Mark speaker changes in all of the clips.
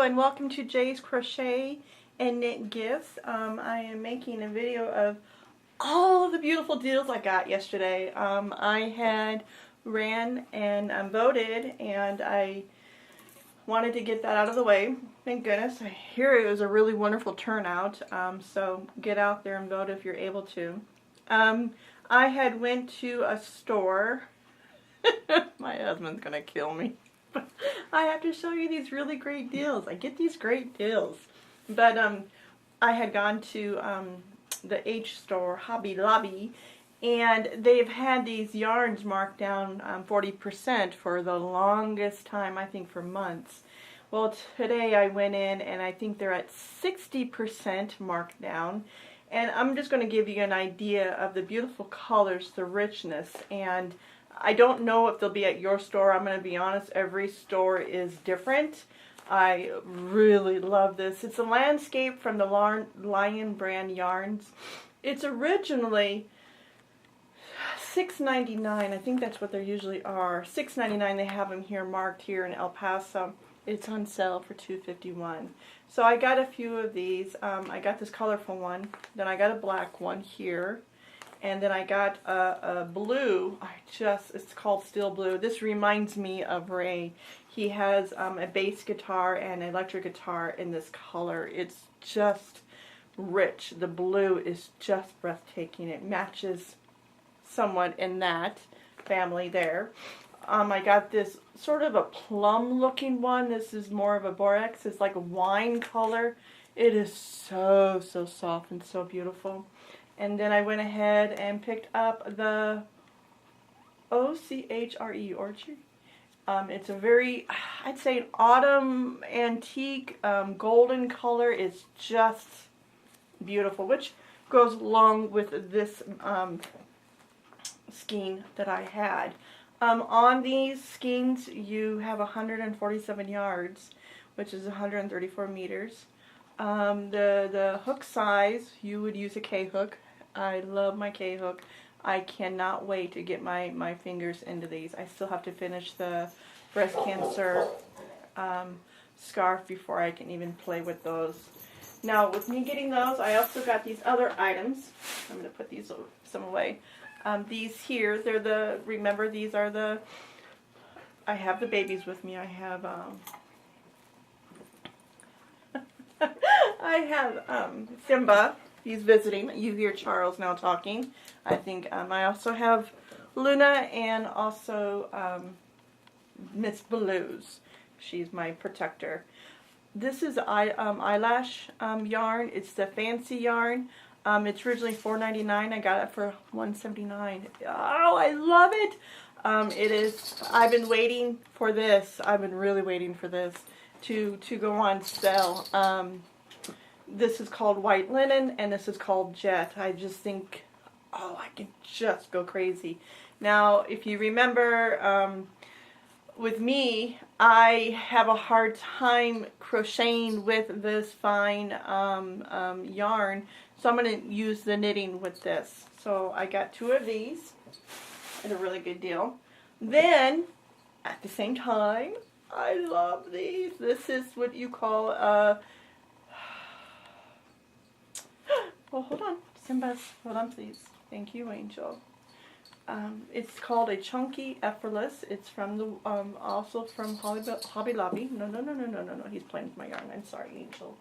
Speaker 1: and welcome to Jay's Crochet and Knit Gifts. I am making a video of all of the beautiful deals I got yesterday. I had ran and voted, and I wanted to get that out of the way. Thank goodness. I hear it was a really wonderful turnout, so get out there and vote if you're able to. I had went to a store. My husband's gonna kill me. I have to show you these really great deals. I get these great deals. But I had gone to the H store, Hobby Lobby, and they've had these yarns marked down 40% for the longest time, I think for months. Well, today I went in and I think they're at 60% marked down. And I'm just going to give you an idea of the beautiful colors, the richness, and I don't know if they'll be at your store. I'm going to be honest, every store is different. I really love this. It's a landscape from the Lion brand yarns. It's originally $6.99. I think that's what they usually are. $6.99. They have them here marked here in El Paso. It's on sale for $2.51. So I got a few of these. I got this colorful one. Then I got a black one here. And then I got a blue. It's called Steel Blue. This reminds me of Ray. He has a bass guitar and an electric guitar in this color. It's just rich. The blue is just breathtaking. It matches somewhat in that family there. I got this sort of a plum looking one. This is more of a borax. It's like a wine color. It is so soft and so beautiful. And then I went ahead and picked up the OCHRE, Orchard. It's a very, I'd say an autumn antique golden color. It's just beautiful, which goes along with this skein that I had. On these skeins, you have 147 yards, which is 134 meters. The hook size, you would use a K-hook. I love my K-hook. I cannot wait to get my fingers into these. I still have to finish the breast cancer scarf before I can even play with those. Now, with me getting those, I also got these other items. I'm going to put these some away. These here, they're the, remember, these are the, I have the babies with me. I have, I have Simba. He's visiting. You hear Charles now talking. I think I also have Luna and also Miss Blues. She's my protector. This is eyelash yarn. It's the fancy yarn. It's originally $4.99. I got it for $1.79. Oh, I love it. It is. I've been waiting for this. I've been really waiting for this to go on sale. This is called White Linen, and this is called Jet. I just think, oh, I can just go crazy. Now, if you remember, with me, I have a hard time crocheting with this fine yarn, so I'm going to use the knitting with this. So I got two of these at a really good deal. Then, at the same time, I love these. This is what you call well, hold on. Simba's, hold on please. Thank you, Angel. It's called a Chunky Effortless. It's from the, also from Hobby Lobby. No. He's playing with my yarn. I'm sorry, Angel.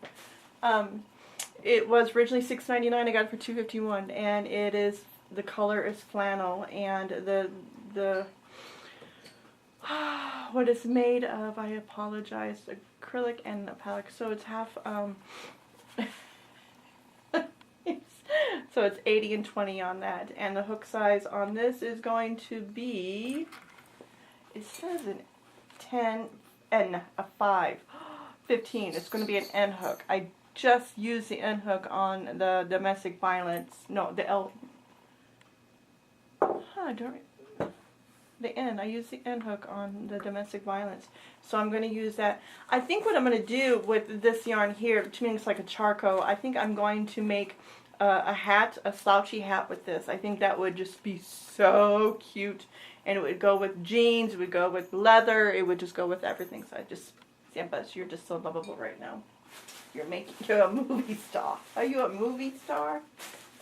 Speaker 1: It was originally $6.99. I got it for $2.51. And it is, the color is flannel. And the what it's made of, I apologize, acrylic and metallic. So it's half, so it's 80 and 20 on that. And the hook size on this is going to be, it says an 10 and a 5. 15. It's going to be an N hook. I just used the N hook on the domestic violence. No, the L. The N. I used the N hook on the domestic violence. So I'm going to use that. I think what I'm going to do with this yarn here, to me it's like a charcoal, I think I'm going to make a hat, a slouchy hat with this. I think that would just be so cute. And it would go with jeans, it would go with leather, it would just go with everything. So I just Simba, you're just so lovable right now. You're a movie star. Are you a movie star?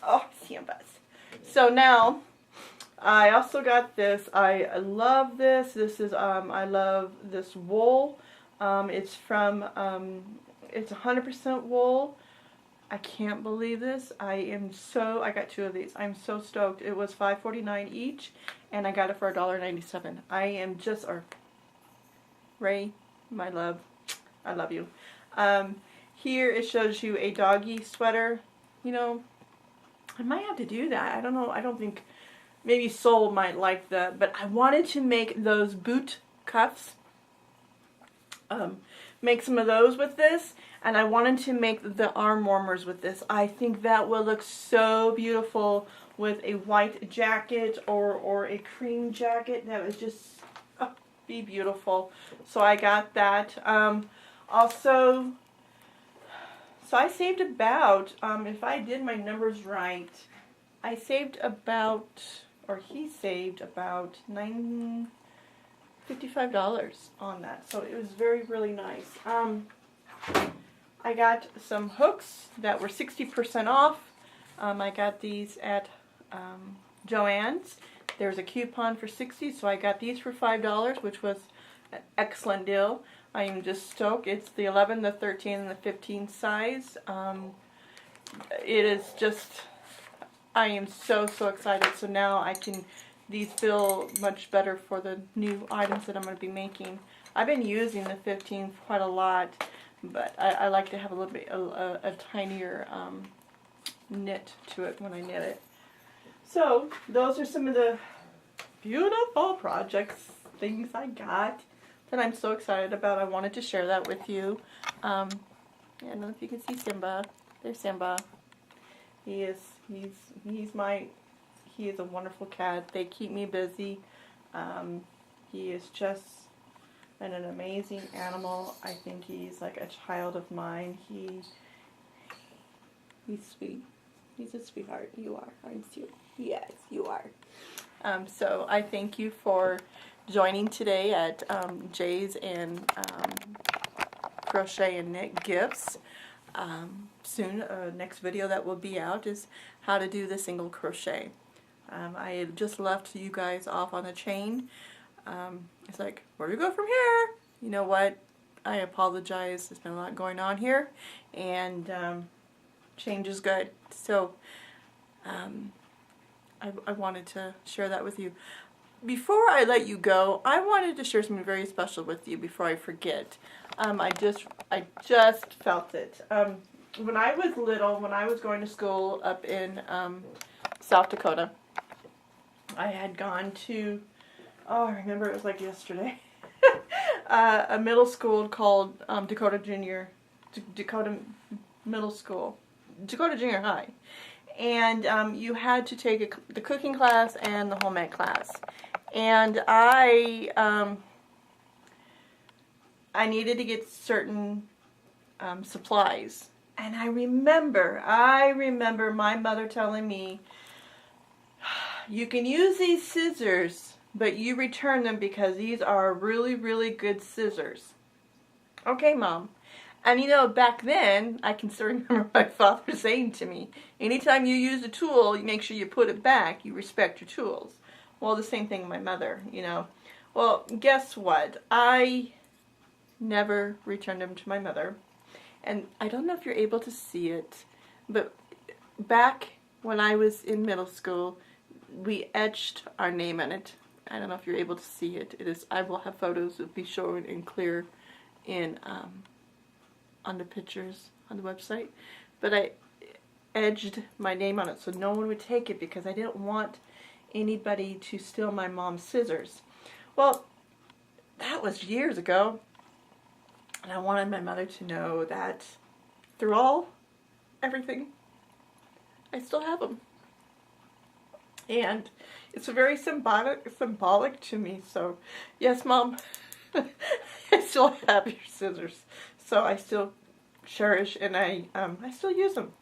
Speaker 1: Oh, Simba. So now, I also got this. I love this. This is, I love this wool. It's from, it's 100% wool. I can't believe this. I got 2 of these. I'm so stoked. It was $5.49 each, and I got it for $1.97. I am just, Ray, my love, I love you. Here it shows you a doggy sweater. You know, I might have to do that. I don't know. I don't think, maybe Soul might like that, but I wanted to make those boot cuffs. Make some of those with this, and I wanted to make the arm warmers with this. I think that will look so beautiful with a white jacket or a cream jacket. That would just be beautiful. So I got that. Also, so I saved about, if I did my numbers right, I saved about, or he saved about $55 on that. So it was really nice. I got some hooks that were 60% off. I got these at Joann's. There's a coupon for $60, so I got these for $5, which was an excellent deal. I am just stoked. It's the 11, the 13, and the 15 size. It is just, I am so excited. So now these feel much better for the new items that I'm going to be making. I've been using the 15 quite a lot, but I like to have a little bit, a tinier knit to it when I knit it. So those are some of the beautiful projects, things I got that I'm so excited about. I wanted to share that with you. I don't know if you can see Simba. There's Simba. He is a wonderful cat. They keep me busy. He is just an amazing animal. I think he's like a child of mine. He's sweet. He's a sweetheart. You are, aren't you? Yes, you are. So I thank you for joining today at Jay's and Crochet and Knit Gifts. Soon, next video that will be out is how to do the single crochet. I had just left you guys off on the chain. It's like, where do we go from here? You know what? I apologize. There's been a lot going on here, and change is good. So I wanted to share that with you. Before I let you go, I wanted to share something very special with you before I forget. I just felt it. When I was little, when I was going to school up in South Dakota, I had gone to, I remember it was like yesterday, a middle school called Dakota Junior High. And you had to take the cooking class and the home ec class. And I needed to get certain supplies. And I remember my mother telling me, you can use these scissors, but you return them because these are really good scissors. Okay, Mom. And you know, back then, I can still remember my father saying to me, anytime you use a tool, you make sure you put it back, you respect your tools. Well, the same thing with my mother, you know. Well, guess what? I never returned them to my mother. And I don't know if you're able to see it, but back when I was in middle school, we etched our name in it. I don't know if you're able to see it. It is. I will have photos. It'll be shown in clear in on the pictures on the website. But I edged my name on it so no one would take it because I didn't want anybody to steal my mom's scissors. Well, that was years ago. And I wanted my mother to know that through everything, I still have them. And it's very symbolic to me. So, yes, Mom, I still have your scissors. So I still cherish and I still use them.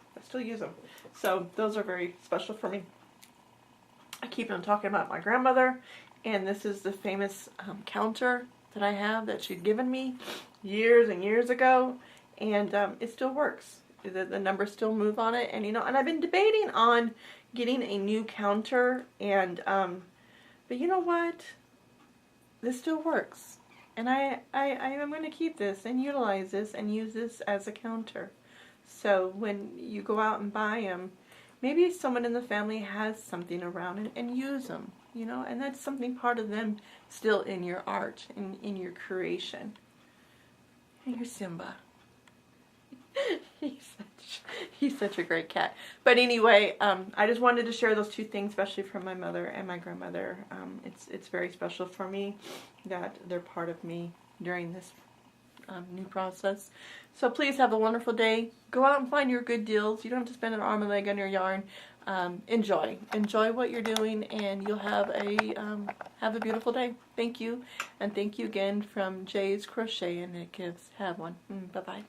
Speaker 1: So those are very special for me. I keep on talking about my grandmother, and this is the famous counter that I have that she'd given me. years and years ago, and it still works. The numbers still move on it, and and I've been debating on getting a new counter, and but you know what? This still works, and I am going to keep this and utilize this and use this as a counter. So when you go out and buy them, maybe someone in the family has something around and use them, and that's something part of them still in your art, in your creation. And here's Simba. He's such a great cat. But anyway, I just wanted to share those two things, especially from my mother and my grandmother. It's very special for me that they're part of me during this new process. So please have a wonderful day. Go out and find your good deals. You don't have to spend an arm and leg on your yarn. Enjoy what you're doing, and you'll have a beautiful day. Thank you, and thank you again from Jay's Crochet and Knit Gives. Have one. Bye bye.